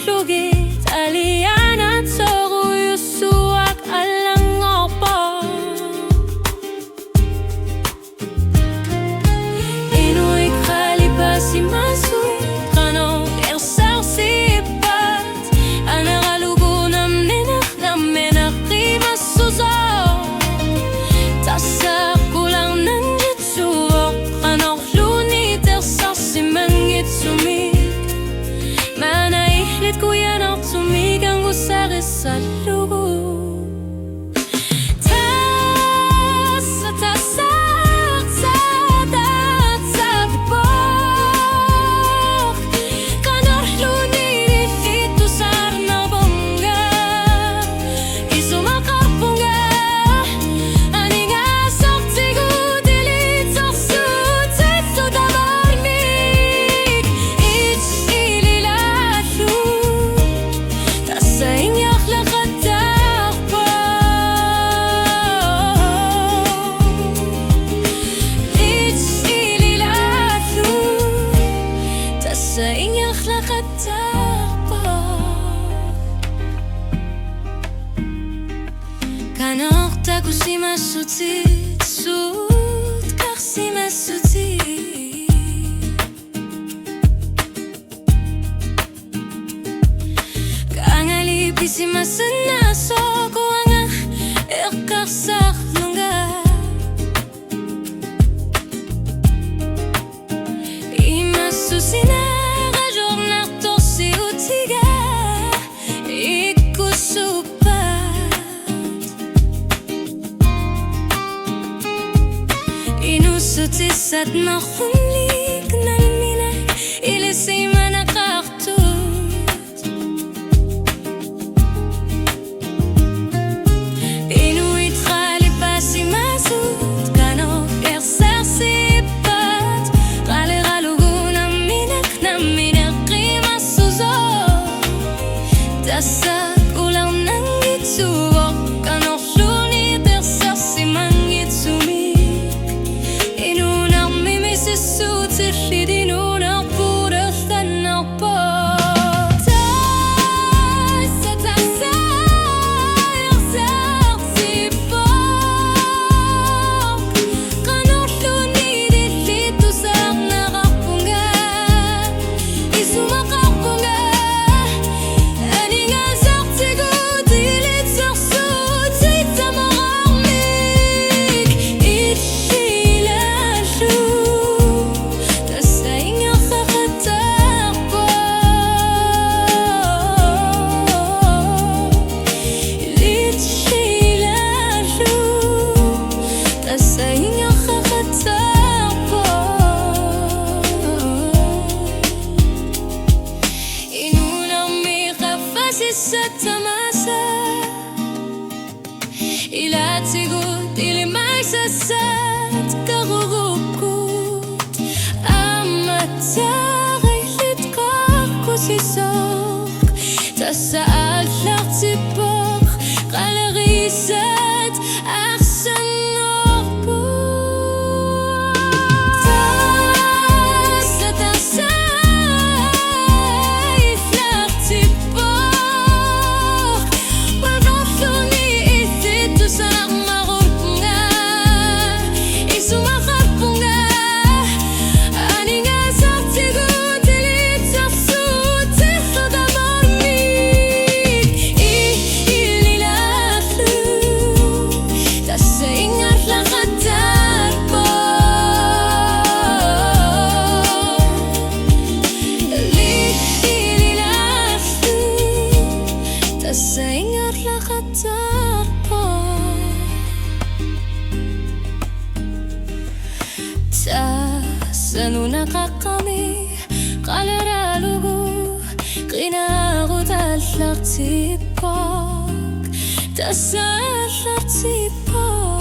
lugit alianat soruyusuak alang opo inuit kalipasi masu kano ersar sipat anaralugunam nenak namenak rimasuzo tasak kulang nanjitsuok kanok lunit ersar simangit sumik Manahihlit ko yan at sumigang ko sa lugo Tasak sa tapok Kanor lunit ito sa nabongga Isumakapongga Aning asok tigo dilit sa sutit sa tabarnig It's ililalu Tasa inyak lakatakpo It's ililalu Tasa inyak lakatakpo Kanok tago si masutit Sut kak si masutit Kangalipis si masanaso ko ang ikaksak lungga Imasusina kajornak to si utiga Ikusupat Inusutis at makulik ng minay Ilisay manakaktot Inuit kalipasi masut Kano ersar sipat Kaliralugunam minak na minakrimasuzo Tasak ulang ng itsuok Kanok lunit ersar simangit sumik Inunak mimisisut Sirlid inunak puras tanak po Sa tamasa Ilatigot ilimay sasat Karurukut Amatarilit kakusisok Tasaal lartipok Kalarisat Aksan Sa ingat lakatakpo Sa nunakakami Kalaralugo Kinarot at lartipok Tas at lartipok